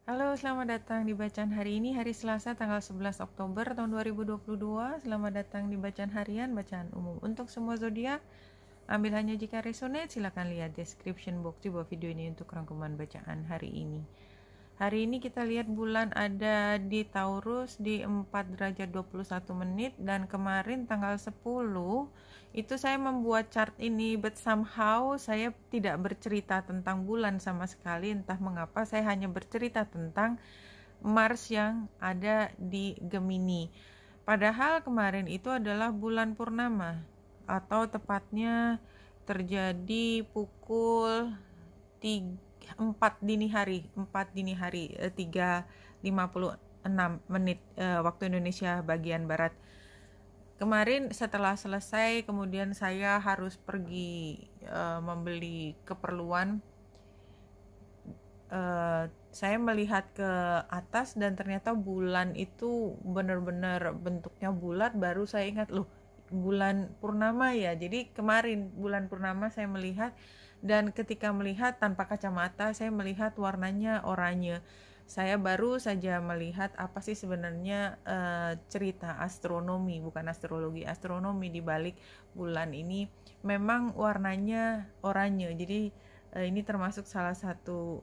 Halo, selamat datang di bacaan hari ini, hari Selasa tanggal 11 Oktober tahun 2022. Selamat datang di bacaan harian, bacaan umum untuk semua zodiak. Ambil hanya jika resonate, silakan lihat description box di bawah video ini untuk rangkuman bacaan hari ini. Hari ini kita lihat bulan ada di Taurus di 4 derajat 21 menit, dan kemarin tanggal 10 itu saya membuat chart ini, but somehow saya tidak bercerita tentang bulan sama sekali. Entah mengapa saya hanya bercerita tentang Mars yang ada di Gemini. Padahal kemarin itu adalah bulan purnama, atau tepatnya terjadi pukul 4 dini hari 3:56 menit waktu Indonesia bagian barat. Kemarin setelah selesai, kemudian saya harus pergi membeli keperluan. Saya melihat ke atas dan ternyata bulan itu benar-benar bentuknya bulat. Baru saya ingat, loh, bulan purnama ya. Jadi kemarin bulan purnama saya melihat, dan ketika melihat tanpa kacamata saya melihat warnanya oranye. Saya baru saja melihat apa sih sebenarnya cerita astronomi, bukan astrologi, astronomi di balik bulan ini. Memang warnanya oranye. Jadi ini termasuk salah satu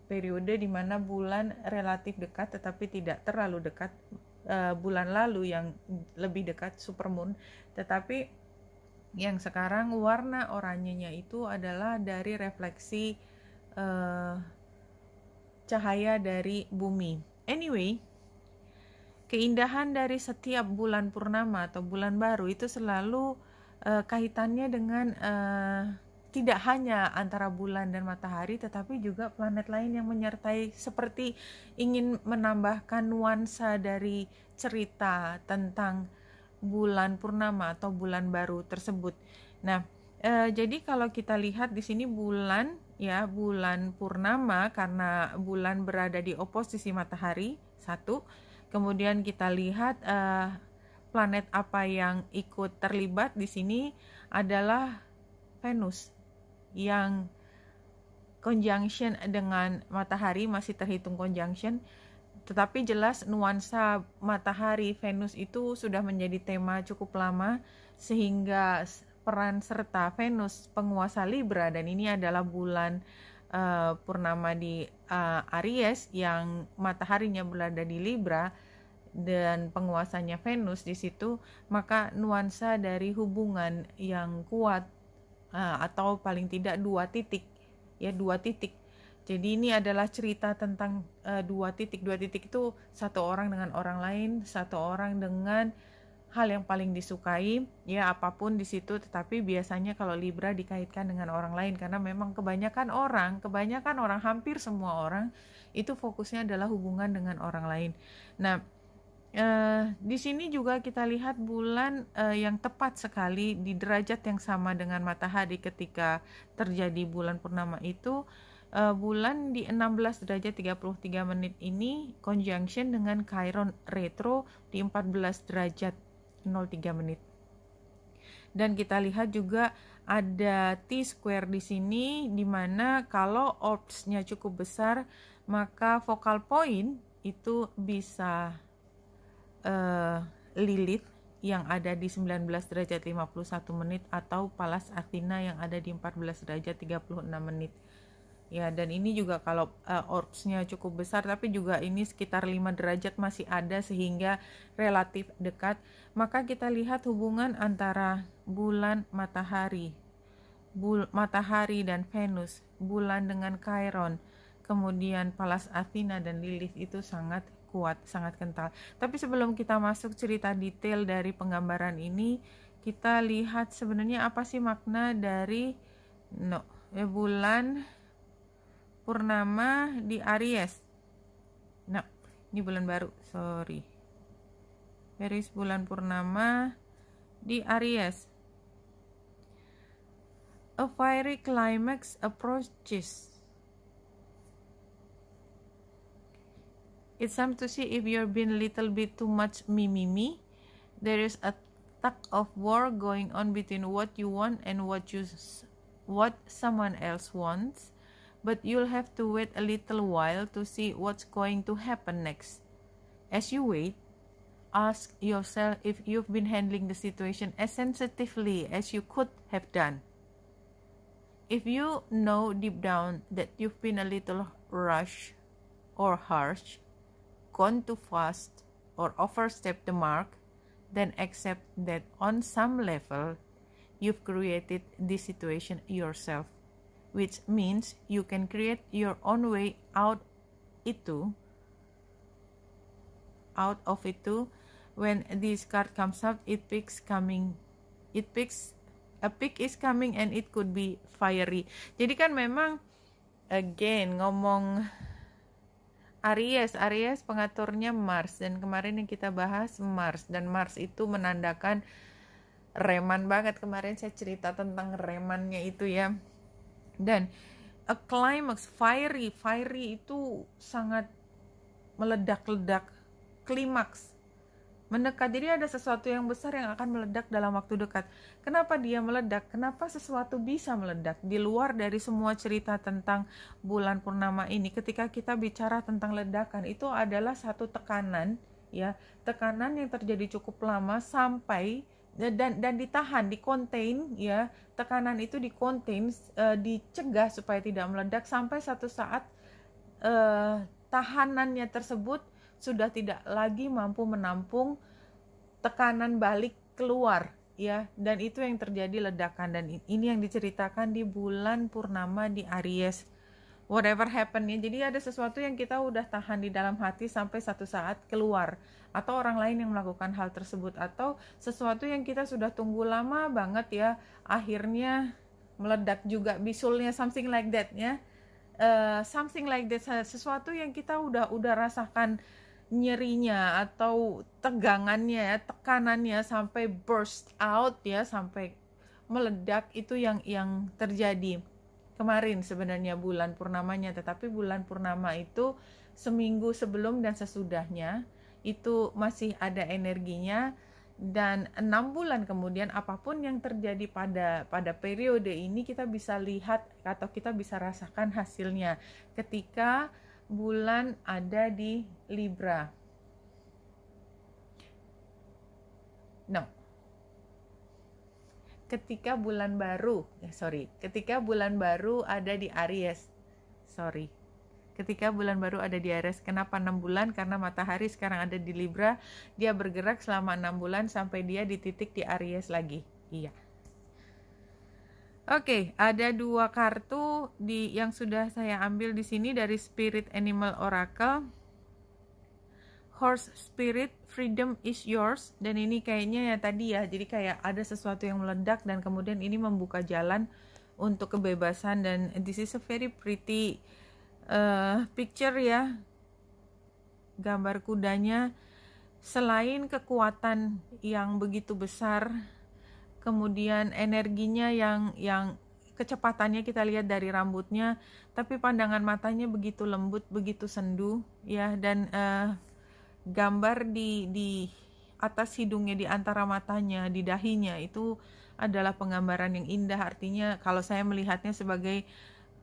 periode di mana bulan relatif dekat tetapi tidak terlalu dekat. Bulan lalu yang lebih dekat supermoon, tetapi yang sekarang warna oranyenya itu adalah dari refleksi cahaya dari bumi. Anyway, keindahan dari setiap bulan purnama atau bulan baru itu selalu kaitannya dengan tidak hanya antara bulan dan matahari, tetapi juga planet lain yang menyertai, seperti ingin menambahkan nuansa dari cerita tentang bulan purnama atau bulan baru tersebut. Nah, jadi kalau kita lihat di sini bulan purnama, karena bulan berada di oposisi matahari, satu. Kemudian kita lihat planet apa yang ikut terlibat di sini adalah Venus, yang conjunction dengan matahari, masih terhitung conjunction, tetapi jelas nuansa matahari Venus itu sudah menjadi tema cukup lama, sehingga peran serta Venus penguasa Libra, dan ini adalah bulan purnama di Aries yang mataharinya berada di Libra dan penguasanya Venus di situ, maka nuansa dari hubungan yang kuat atau paling tidak dua titik. Jadi ini adalah cerita tentang dua titik itu satu orang dengan orang lain, satu orang dengan hal yang paling disukai, ya apapun di situ. Tetapi biasanya kalau Libra dikaitkan dengan orang lain, karena memang kebanyakan orang, hampir semua orang itu fokusnya adalah hubungan dengan orang lain. Nah, di sini juga kita lihat bulan yang tepat sekali di derajat yang sama dengan matahari ketika terjadi bulan purnama itu. Bulan di 16 derajat 33 menit ini conjunction dengan Chiron retro di 14 derajat 03 menit. Dan kita lihat juga ada T-square di sini, dimana kalau orbs-nya cukup besar, maka focal point itu bisa Lilith yang ada di 19 derajat 51 menit, atau Pallas Athena yang ada di 14 derajat 36 menit. Ya, dan ini juga kalau orbs-nya cukup besar, tapi juga ini sekitar 5 derajat masih ada, sehingga relatif dekat. Maka kita lihat hubungan antara bulan matahari, matahari dan Venus, bulan dengan Chiron, kemudian Pallas Athena dan Lilith itu sangat kuat, sangat kental. Tapi sebelum kita masuk cerita detail dari penggambaran ini, kita lihat sebenarnya apa sih makna dari bulan purnama di Aries. Nah, ini bulan baru, Aries, bulan purnama di Aries. A fiery climax approaches. It's time to see if you're being a little bit too much me. There is a tug of war going on between what you want and what someone else wants. but you'll have to wait a little while to see what's going to happen next. As you wait, ask yourself if you've been handling the situation as sensitively as you could have done. If you know deep down that you've been a little rushed or harsh, gone too fast, or overstepped the mark, then accept that on some level, you've created this situation yourself, which means you can create your own way out of it too. When this card comes up, a peak is coming and it could be fiery. Jadi kan memang again ngomong Aries pengaturnya Mars, dan kemarin yang kita bahas Mars, dan Mars itu menandakan reman banget. Kemarin saya cerita tentang remannya itu ya. Dan a climax, fiery itu sangat meledak-ledak, klimaks, mendekat. Jadi ada sesuatu yang besar yang akan meledak dalam waktu dekat. Kenapa dia meledak? Kenapa sesuatu bisa meledak? Di luar dari semua cerita tentang bulan purnama ini, ketika kita bicara tentang ledakan, itu adalah satu tekanan, ya, tekanan yang terjadi cukup lama sampai dan ditahan, di-contain, ya, tekanan itu di-contain, dicegah supaya tidak meledak sampai satu saat tahanannya tersebut sudah tidak lagi mampu menampung tekanan balik keluar, ya, dan itu yang terjadi ledakan. Dan ini yang diceritakan di bulan purnama di Aries. Whatever happen ya, jadi ada sesuatu yang kita udah tahan di dalam hati sampai satu saat keluar, atau orang lain yang melakukan hal tersebut, atau sesuatu yang kita sudah tunggu lama banget ya, akhirnya meledak juga, bisulnya, something like that ya, something like that, sesuatu yang kita udah rasakan nyerinya atau tegangannya ya, tekanannya sampai burst out ya, sampai meledak, itu yang terjadi kemarin sebenarnya bulan purnamanya. Tetapi bulan purnama itu seminggu sebelum dan sesudahnya itu masih ada energinya, dan 6 bulan kemudian apapun yang terjadi pada periode ini kita bisa lihat atau kita bisa rasakan hasilnya ketika bulan ada di Libra. Ketika bulan baru ada di Aries. Ketika bulan baru ada di Aries. Kenapa 6 bulan? Karena matahari sekarang ada di Libra, dia bergerak selama 6 bulan sampai dia di titik di Aries lagi. Iya. Oke, ada 2 kartu yang sudah saya ambil di sini dari Spirit Animal Oracle. Horse Spirit, Freedom is yours. Dan ini kayaknya ya tadi ya, jadi kayak ada sesuatu yang meledak dan kemudian ini membuka jalan untuk kebebasan. Dan this is a very pretty picture ya, gambar kudanya. Selain kekuatan yang begitu besar, kemudian energinya yang kecepatannya kita lihat dari rambutnya, tapi pandangan matanya begitu lembut, begitu sendu ya. Dan gambar di atas hidungnya, di antara matanya, di dahinya, itu adalah penggambaran yang indah. Artinya kalau saya melihatnya sebagai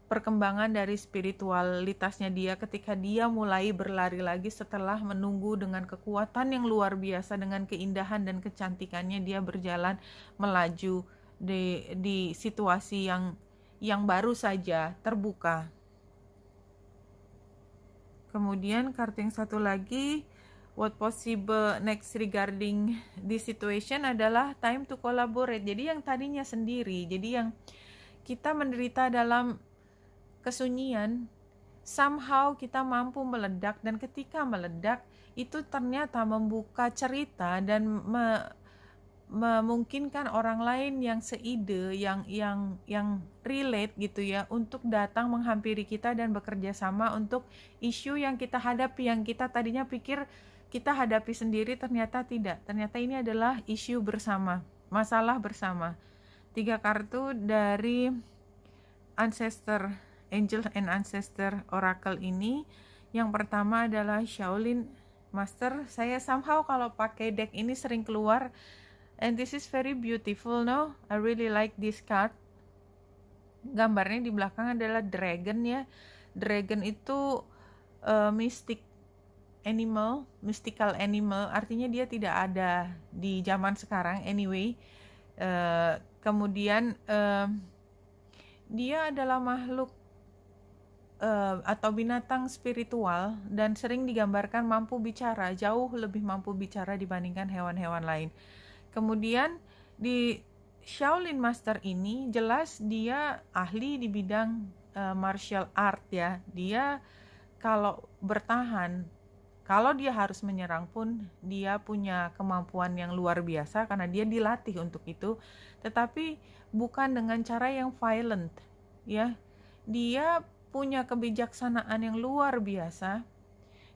perkembangan dari spiritualitasnya dia ketika dia mulai berlari lagi setelah menunggu dengan kekuatan yang luar biasa, dengan keindahan dan kecantikannya dia berjalan melaju di situasi yang baru saja terbuka. Kemudian kartu yang satu lagi, what possible next regarding this situation, adalah time to collaborate. Jadi yang tadinya sendiri, jadi yang kita menderita dalam kesunyian, somehow kita mampu meledak, dan ketika meledak itu ternyata membuka cerita dan memungkinkan orang lain yang seide, yang relate gitu ya, untuk datang menghampiri kita dan bekerja sama untuk isu yang kita hadapi, yang kita tadinya pikir kita hadapi sendiri, ternyata tidak. Ternyata ini adalah isu bersama, masalah bersama. 3 kartu dari Ancestor, Angel and Ancestor Oracle ini. Yang pertama adalah Shaolin Master. Saya somehow kalau pakai deck ini sering keluar, and this is very beautiful, no? I really like this card. Gambarnya di belakang adalah dragon ya. Dragon itu mystical animal, artinya dia tidak ada di zaman sekarang anyway. Kemudian dia adalah makhluk atau binatang spiritual dan sering digambarkan mampu bicara, jauh lebih mampu bicara dibandingkan hewan-hewan lain. Kemudian di Shaolin Master ini jelas dia ahli di bidang martial art ya. Dia kalau bertahan, kalau dia harus menyerang pun dia punya kemampuan yang luar biasa karena dia dilatih untuk itu, tetapi bukan dengan cara yang violent ya. Dia punya kebijaksanaan yang luar biasa,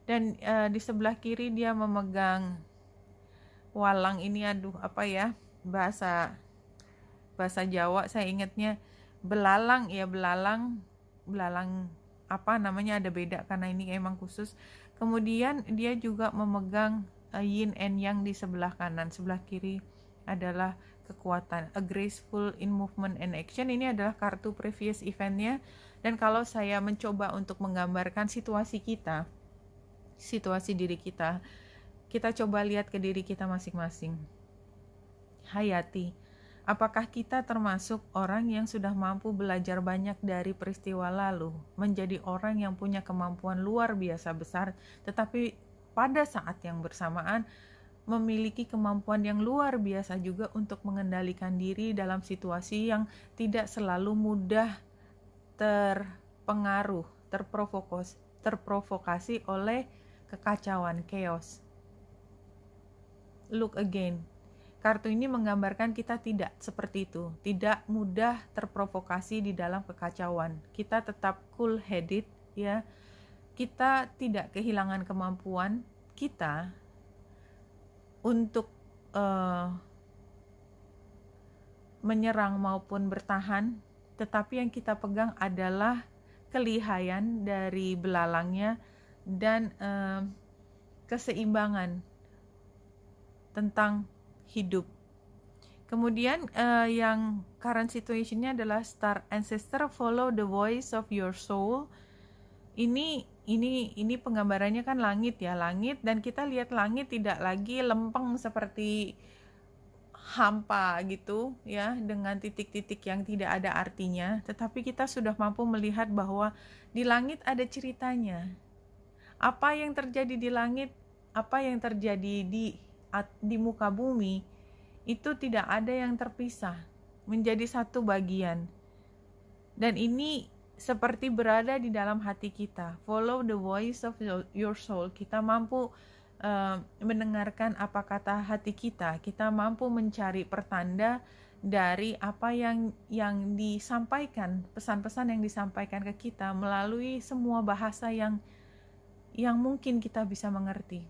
dan di sebelah kiri dia memegang walang ini, apa ya bahasa Jawa saya ingatnya belalang ya, belalang apa namanya, ada beda karena ini emang khusus. Kemudian dia juga memegang yin and yang di sebelah kanan, sebelah kiri adalah kekuatan, a graceful in movement and action. Ini adalah kartu previous eventnya. Dan kalau saya mencoba untuk menggambarkan situasi kita, situasi diri kita, kita coba lihat ke diri kita masing-masing. Hayati, apakah kita termasuk orang yang sudah mampu belajar banyak dari peristiwa lalu, menjadi orang yang punya kemampuan luar biasa besar, tetapi pada saat yang bersamaan memiliki kemampuan yang luar biasa juga untuk mengendalikan diri dalam situasi yang tidak selalu mudah terpengaruh, terprovokasi oleh kekacauan, chaos. Look again. Kartu ini menggambarkan kita tidak seperti itu, tidak mudah terprovokasi di dalam kekacauan. Kita tetap cool headed ya. Kita tidak kehilangan kemampuan kita untuk menyerang maupun bertahan, tetapi yang kita pegang adalah kelihayan dari belalangnya dan keseimbangan tentang hidup. Kemudian yang current situationnya adalah Star Ancestor, follow the voice of your soul. Ini penggambarannya kan langit ya, langit, dan kita lihat langit tidak lagi lempeng seperti hampa gitu ya, dengan titik-titik yang tidak ada artinya, tetapi kita sudah mampu melihat bahwa di langit ada ceritanya. Apa yang terjadi di langit, apa yang terjadi di muka bumi, itu tidak ada yang terpisah, menjadi satu bagian. Dan ini seperti berada di dalam hati kita. Follow the voice of your soul. Kita mampu mendengarkan apa kata hati kita. Kita mampu mencari pertanda dari apa yang disampaikan, pesan-pesan yang disampaikan ke kita melalui semua bahasa yang mungkin kita bisa mengerti.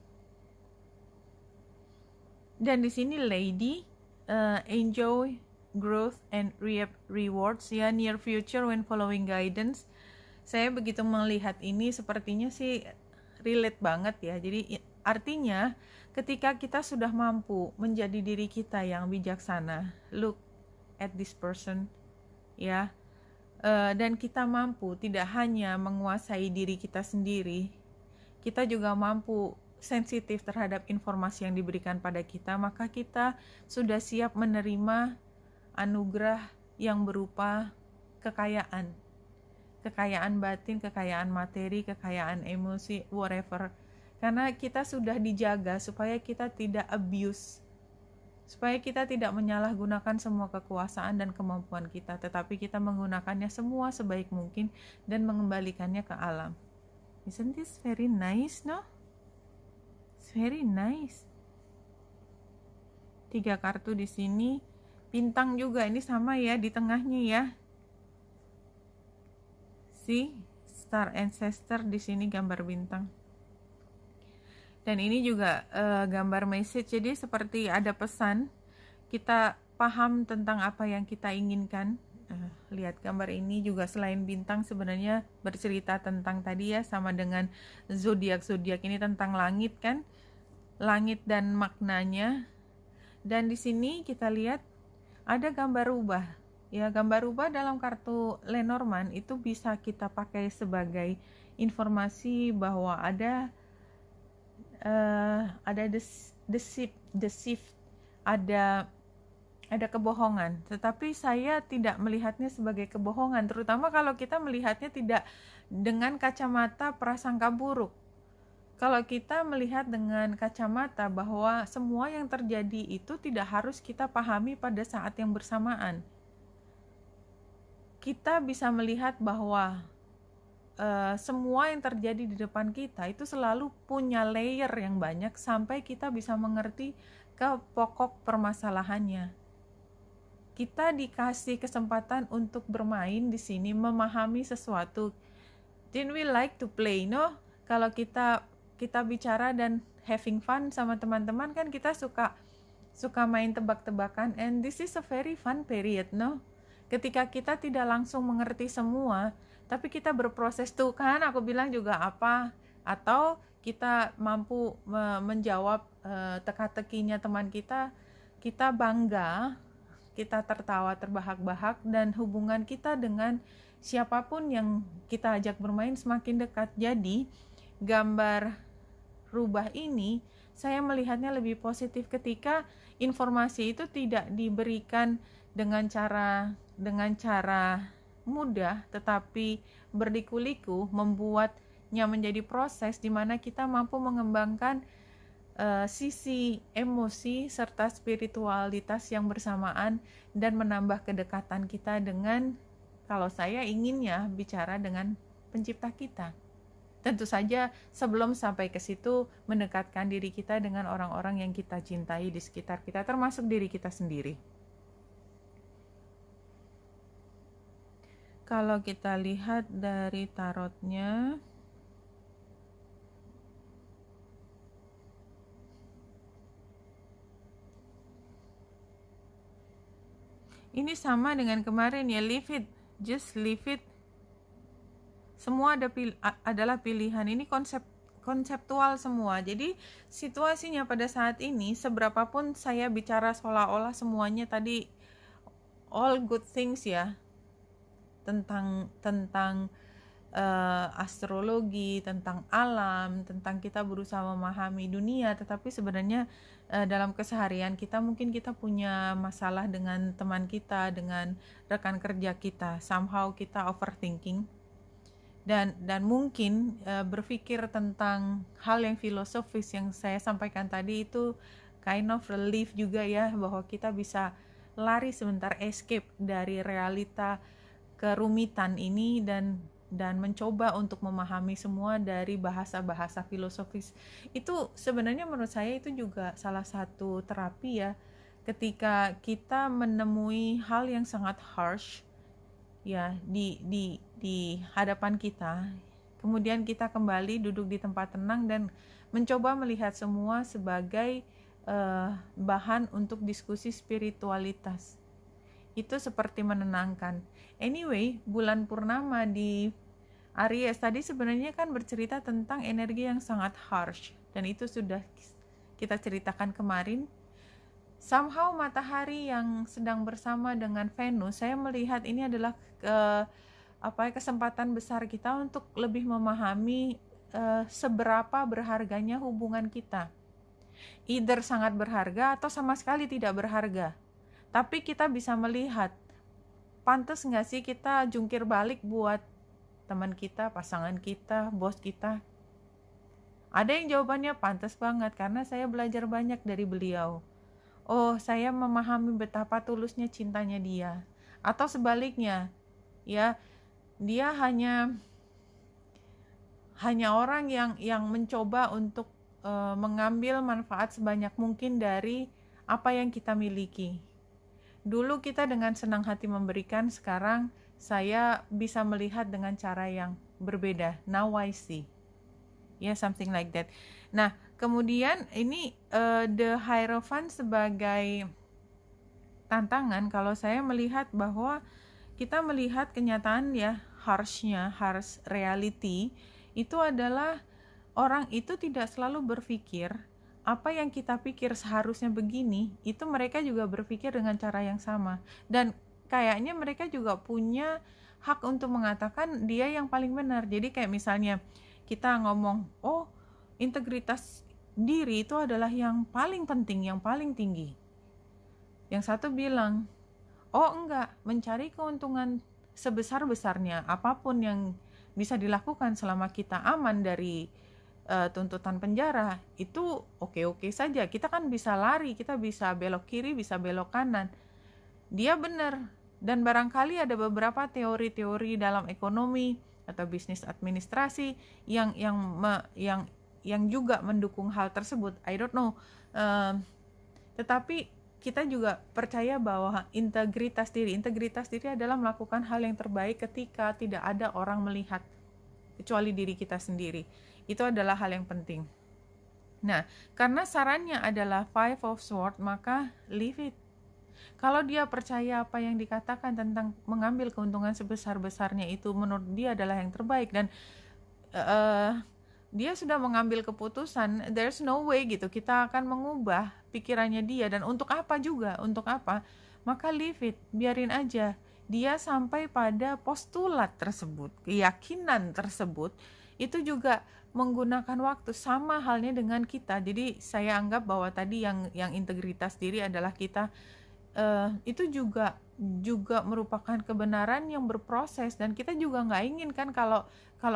Dan di sini lady, enjoy growth and rewards ya, near future when following guidance. Saya begitu melihat ini sepertinya sih relate banget ya. Jadi artinya ketika kita sudah mampu menjadi diri kita yang bijaksana, look at this person ya, dan kita mampu tidak hanya menguasai diri kita sendiri, kita juga mampu sensitif terhadap informasi yang diberikan pada kita, maka kita sudah siap menerima anugerah yang berupa kekayaan batin, kekayaan materi, kekayaan emosi, whatever. Karena kita sudah dijaga supaya kita tidak abuse, supaya kita tidak menyalahgunakan semua kekuasaan dan kemampuan kita, tetapi kita menggunakannya semua sebaik mungkin dan mengembalikannya ke alam. Isn't this very nice, no? It's very nice. 3 kartu di sini, bintang juga ini sama ya di tengahnya ya. See, Star Ancestor di sini gambar bintang. Dan ini juga gambar message, jadi seperti ada pesan, kita paham tentang apa yang kita inginkan. Lihat gambar ini juga selain bintang sebenarnya bercerita tentang tadi ya, sama dengan zodiak ini tentang langit kan, langit dan maknanya. Dan di sini kita lihat ada gambar rubah ya, gambar rubah dalam kartu Lenormand itu bisa kita pakai sebagai informasi bahwa ada deceive, ada kebohongan, tetapi saya tidak melihatnya sebagai kebohongan, terutama kalau kita melihatnya tidak dengan kacamata prasangka buruk. Kalau kita melihat dengan kacamata bahwa semua yang terjadi itu tidak harus kita pahami pada saat yang bersamaan. Kita bisa melihat bahwa semua yang terjadi di depan kita itu selalu punya layer yang banyak sampai kita bisa mengerti ke pokok permasalahannya. Kita dikasih kesempatan untuk bermain di sini, memahami sesuatu. Didn't we like to play, no? Kalau kita bicara dan having fun sama teman-teman, kan kita suka main tebak-tebakan, and this is a very fun period, no? Ketika kita tidak langsung mengerti semua, tapi kita berproses tuh kan, aku bilang juga apa, atau kita mampu menjawab teka-tekinya teman kita, kita bangga, kita tertawa terbahak-bahak, dan hubungan kita dengan siapapun yang kita ajak bermain semakin dekat. Jadi gambar rubah ini saya melihatnya lebih positif ketika informasi itu tidak diberikan dengan cara mudah, tetapi berliku-liku, membuatnya menjadi proses di mana kita mampu mengembangkan sisi emosi serta spiritualitas yang bersamaan dan menambah kedekatan kita dengan, kalau saya inginnya bicara dengan pencipta kita. Tentu saja sebelum sampai ke situ, mendekatkan diri kita dengan orang-orang yang kita cintai di sekitar kita, termasuk diri kita sendiri. Kalau kita lihat dari tarotnya, ini sama dengan kemarin ya, leave it, just leave it. Semua adalah pilihan. Ini konseptual semua. Jadi situasinya pada saat ini, seberapapun saya bicara seolah-olah semuanya tadi all good things ya, tentang astrologi, tentang alam, tentang kita berusaha memahami dunia, tetapi sebenarnya dalam keseharian kita mungkin kita punya masalah dengan teman kita, dengan rekan kerja kita, somehow kita overthinking dan mungkin berpikir tentang hal yang filosofis yang saya sampaikan tadi itu kind of relief juga ya, bahwa kita bisa lari sebentar, escape dari realita kerumitan ini dan mencoba untuk memahami semua dari bahasa-bahasa filosofis. Itu sebenarnya menurut saya itu juga salah satu terapi ya, ketika kita menemui hal yang sangat harsh ya di hadapan kita, kemudian kita kembali duduk di tempat tenang dan mencoba melihat semua sebagai bahan untuk diskusi spiritualitas. Itu seperti menenangkan. Anyway, bulan purnama di Aries tadi sebenarnya kan bercerita tentang energi yang sangat harsh, dan itu sudah kita ceritakan kemarin. Somehow matahari yang sedang bersama dengan Venus, saya melihat ini adalah kesempatan besar kita untuk lebih memahami seberapa berharganya hubungan kita. Either sangat berharga atau sama sekali tidak berharga. Tapi kita bisa melihat, pantas nggak sih kita jungkir balik buat teman kita, pasangan kita, bos kita? Ada yang jawabannya pantas banget karena saya belajar banyak dari beliau. Oh, saya memahami betapa tulusnya cintanya dia. Atau sebaliknya, ya, dia hanya orang yang mencoba untuk mengambil manfaat sebanyak mungkin dari apa yang kita miliki. Dulu kita dengan senang hati memberikan, sekarang saya bisa melihat dengan cara yang berbeda. Now I see. Ya, something like that. Nah, kemudian ini the Hierophant sebagai tantangan. Kalau saya melihat bahwa kita melihat kenyataan ya, harsh reality itu adalah orang itu tidak selalu berpikir apa yang kita pikir seharusnya begini, itu mereka juga berpikir dengan cara yang sama. Dan kayaknya mereka juga punya hak untuk mengatakan dia yang paling benar. Jadi kayak misalnya kita ngomong, oh integritas diri itu adalah yang paling penting, yang paling tinggi. Yang satu bilang, oh enggak, mencari keuntungan sebesar-besarnya, apapun yang bisa dilakukan selama kita aman dari tuntutan penjara, itu oke-oke saja. Kita kan bisa lari, kita bisa belok kiri, bisa belok kanan. Dia benar. Dan barangkali ada beberapa teori-teori dalam ekonomi atau bisnis administrasi yang juga mendukung hal tersebut. I don't know. Tetapi kita juga percaya bahwa integritas diri adalah melakukan hal yang terbaik ketika tidak ada orang melihat kecuali diri kita sendiri. Itu adalah hal yang penting. Nah, karena sarannya adalah 5 of Swords, maka leave it. Kalau dia percaya apa yang dikatakan tentang mengambil keuntungan sebesar-besarnya itu menurut dia adalah yang terbaik, dan dia sudah mengambil keputusan, there's no way gitu kita akan mengubah pikirannya dia. Dan untuk apa juga, untuk apa? Maka leave it, biarin aja dia sampai pada postulat tersebut, keyakinan tersebut. Itu juga menggunakan waktu, sama halnya dengan kita. Jadi saya anggap bahwa tadi yang integritas diri adalah kita, itu juga merupakan kebenaran yang berproses, dan kita juga nggak ingin kan kalau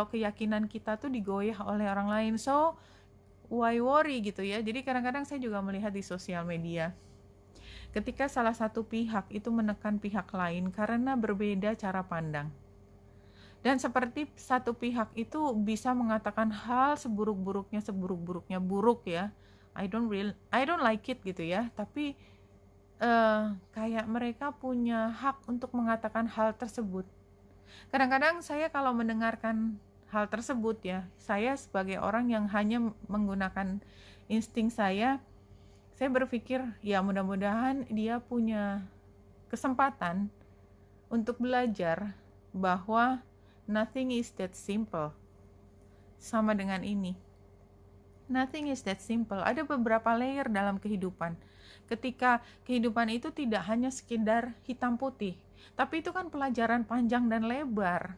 keyakinan kita tuh digoyah oleh orang lain. So why worry gitu ya. Jadi kadang-kadang saya juga melihat di sosial media, ketika salah satu pihak itu menekan pihak lain karena berbeda cara pandang, dan seperti satu pihak itu bisa mengatakan hal seburuk-buruknya buruk ya, I don't like it gitu ya, tapi kayak mereka punya hak untuk mengatakan hal tersebut. Kadang-kadang saya kalau mendengarkan hal tersebut ya, saya sebagai orang yang hanya menggunakan insting saya berpikir ya mudah-mudahan dia punya kesempatan untuk belajar bahwa nothing is that simple. Sama dengan ini, nothing is that simple. Ada beberapa layer dalam kehidupan. Ketika kehidupan itu tidak hanya sekedar hitam putih, tapi itu kan pelajaran panjang dan lebar.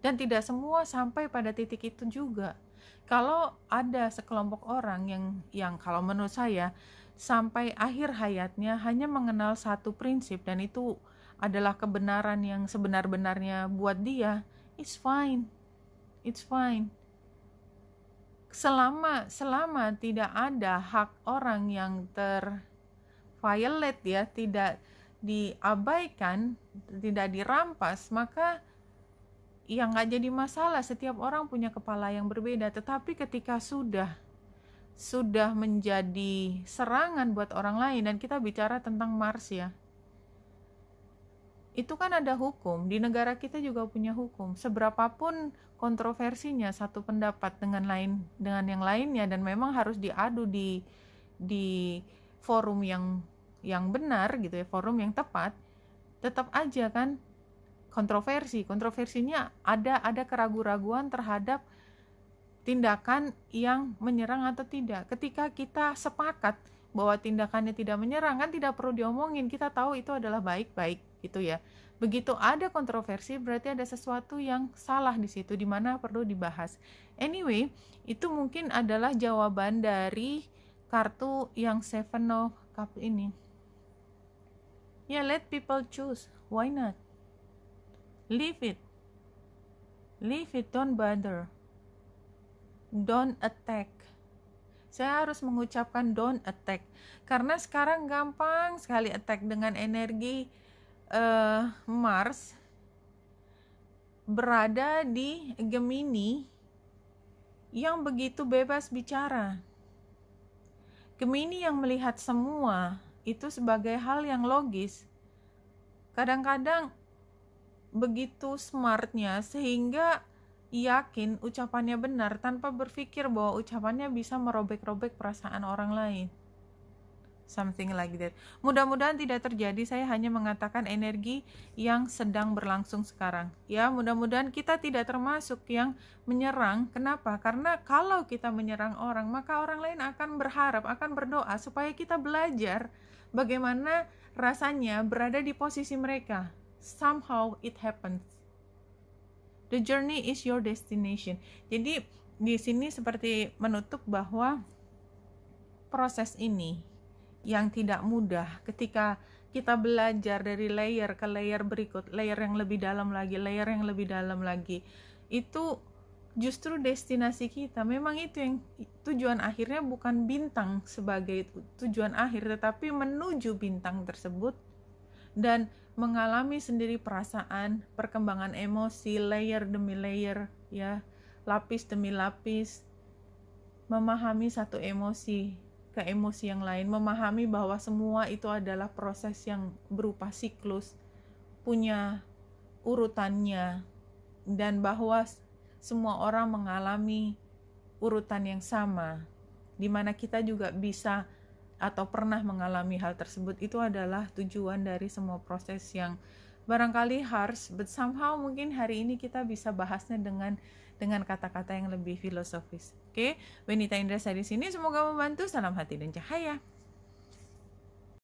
Dan tidak semua sampai pada titik itu juga. Kalau ada sekelompok orang yang kalau menurut saya sampai akhir hayatnya hanya mengenal satu prinsip, dan itu adalah kebenaran yang sebenar-benarnya buat dia, it's fine. Selama tidak ada hak orang yang terviolate ya, tidak diabaikan, tidak dirampas, maka ya nggak jadi masalah. Setiap orang punya kepala yang berbeda. Tetapi ketika sudah menjadi serangan buat orang lain, dan kita bicara tentang Mars ya, itu kan ada hukum. Di negara kita juga punya hukum. Seberapapun kontroversinya satu pendapat dengan yang lainnya, dan memang harus diadu di forum yang benar gitu ya, forum yang tepat, tetap aja kan kontroversinya ada keraguan-raguan terhadap tindakan yang menyerang atau tidak. Ketika kita sepakat bahwa tindakannya tidak menyerang, kan tidak perlu diomongin, kita tahu itu adalah baik-baik gitu ya. Begitu ada kontroversi, berarti ada sesuatu yang salah di situ, di mana perlu dibahas. Anyway, itu mungkin adalah jawaban dari kartu yang Seven of Cups ini. Ya, let people choose. Why not? Leave it, don't bother, don't attack. Saya harus mengucapkan don't attack, karena sekarang gampang sekali attack dengan energi Mars berada di Gemini yang begitu bebas bicara. Gemini yang melihat semua itu sebagai hal yang logis, kadang-kadang begitu smartnya sehingga yakin ucapannya benar tanpa berpikir bahwa ucapannya bisa merobek-robek perasaan orang lain. something like that. Mudah-mudahan tidak terjadi. Saya hanya mengatakan energi yang sedang berlangsung sekarang. Ya, mudah-mudahan kita tidak termasuk yang menyerang. Kenapa? Karena kalau kita menyerang orang, maka orang lain akan berharap, akan berdoa supaya kita belajar bagaimana rasanya berada di posisi mereka. Somehow it happens. The journey is your destination. Jadi di sini seperti menutup bahwa proses ini yang tidak mudah ketika kita belajar dari layer ke layer berikut, layer yang lebih dalam lagi, layer yang lebih dalam lagi, itu justru destinasi kita. Memang itu yang tujuan akhirnya, bukan bintang sebagai tujuan akhir, tetapi menuju bintang tersebut dan mengalami sendiri perasaan, perkembangan emosi, layer demi layer, ya, lapis demi lapis, memahami satu emosi ke emosi yang lain, memahami bahwa semua itu adalah proses yang berupa siklus, punya urutannya, dan bahwa semua orang mengalami urutan yang sama, di mana kita juga bisa atau pernah mengalami hal tersebut. Itu adalah tujuan dari semua proses yang barangkali harsh, but somehow mungkin hari ini kita bisa bahasnya dengan kata-kata yang lebih filosofis. Oke, Benita Indrasa di sini, semoga membantu. Salam hati dan cahaya.